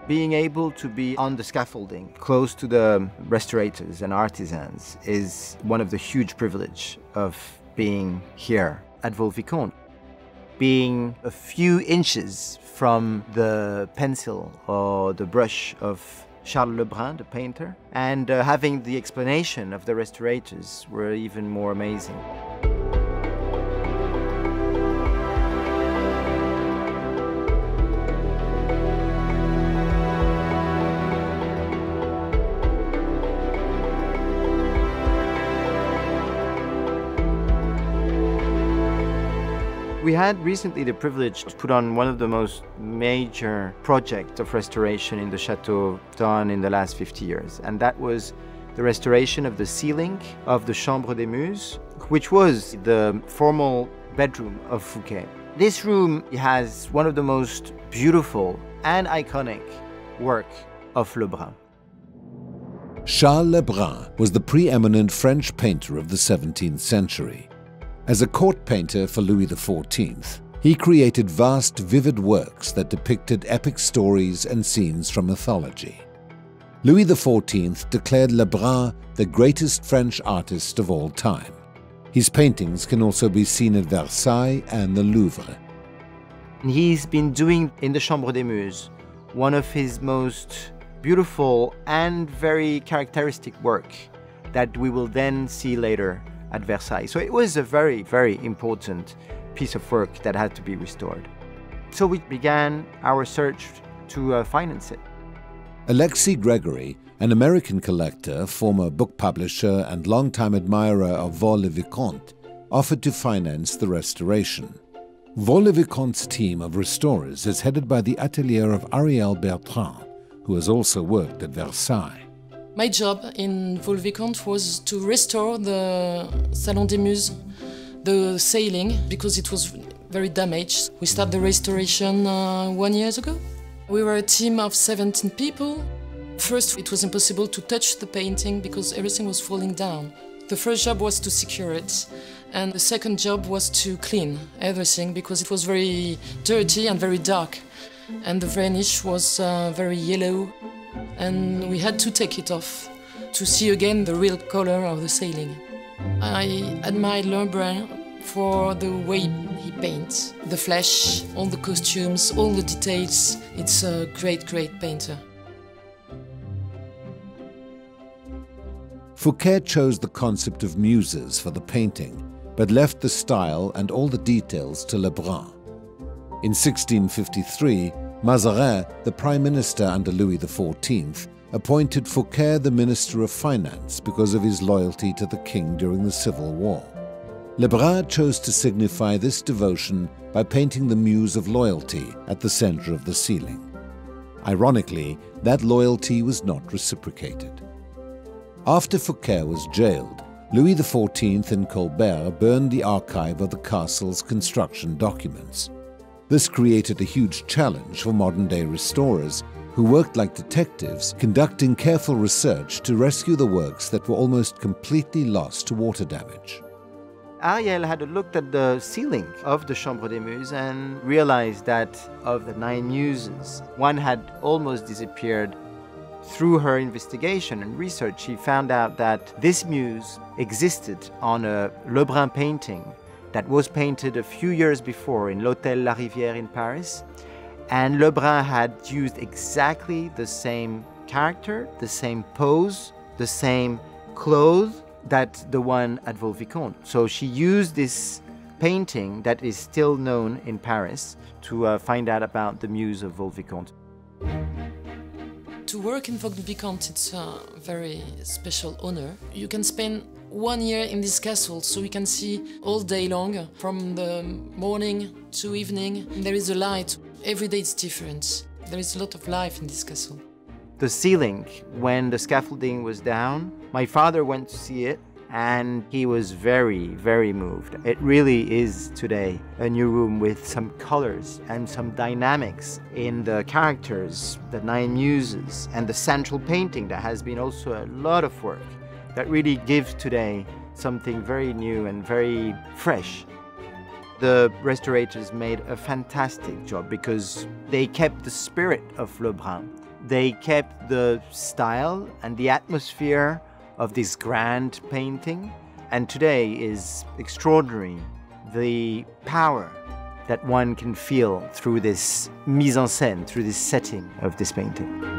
Being able to be on the scaffolding, close to the restaurators and artisans, is one of the huge privileges of being here at Vaux-le-Vicomte. Being a few inches from the pencil or the brush of Charles Le Brun, the painter, and having the explanation of the restaurators were even more amazing. We had recently the privilege to put on one of the most major projects of restoration in the chateau done in the last 50 years, and that was the restoration of the ceiling of the Chambre des Muses, which was the formal bedroom of Fouquet. This room has one of the most beautiful and iconic work of Le Brun. Charles Le Brun was the preeminent French painter of the 17th century. As a court painter for Louis XIV, he created vast, vivid works that depicted epic stories and scenes from mythology. Louis XIV declared Le Brun the greatest French artist of all time. His paintings can also be seen at Versailles and the Louvre. He's been doing in the Chambre des Muses one of his most beautiful and very characteristic work that we will then see later at Versailles. So it was a very, very important piece of work that had to be restored. So we began our search to finance it. Alexis Gregory, an American collector, former book publisher and longtime admirer of Vaux-le-Vicomte, offered to finance the restoration. Vaux-le-Vicomte's team of restorers is headed by the atelier of Ariel Bertrand, who has also worked at Versailles. My job in Vaux-le-Vicomte was to restore the Salon des Muses, the ceiling, because it was very damaged. We started the restoration 1 year ago. We were a team of 17 people. First, it was impossible to touch the painting because everything was falling down. The first job was to secure it, and the second job was to clean everything because it was very dirty and very dark, and the varnish was very yellow. And we had to take it off to see again the real color of the ceiling. I admire Le Brun for the way he paints. The flesh, all the costumes, all the details. It's a great, great painter. Fouquet chose the concept of muses for the painting, but left the style and all the details to Le Brun. In 1653, Mazarin, the Prime Minister under Louis XIV, appointed Fouquet the Minister of Finance because of his loyalty to the king during the Civil War. Le Brun chose to signify this devotion by painting the Muse of Loyalty at the center of the ceiling. Ironically, that loyalty was not reciprocated. After Fouquet was jailed, Louis XIV and Colbert burned the archive of the castle's construction documents. This created a huge challenge for modern-day restorers who worked like detectives, conducting careful research to rescue the works that were almost completely lost to water damage. Ariel had looked at the ceiling of the Chambre des Muses and realized that of the 9 muses, one had almost disappeared. Through her investigation and research, she found out that this muse existed on a Le Brun painting that was painted a few years before in l'Hôtel La Rivière in Paris. And Le Brun had used exactly the same character, the same pose, the same clothes that the one at Vaux-le-Vicomte. So she used this painting that is still known in Paris to find out about the muse of Vaux-le-Vicomte. To work in Vaux-le-Vicomte, it's a very special honor. You can spend 1 year in this castle, so we can see all day long, from the morning to evening. There is a light. Every day it's different. There is a lot of life in this castle. The ceiling, when the scaffolding was down, my father went to see it, and he was very, very moved. It really is today a new room with some colors and some dynamics in the characters, the nine muses, and the central painting that has been also a lot of work that really gives today something very new and very fresh. The restorators made a fantastic job because they kept the spirit of Le Brun. They kept the style and the atmosphere of this grand painting, and today is extraordinary, the power that one can feel through this mise en scène, through this setting of this painting.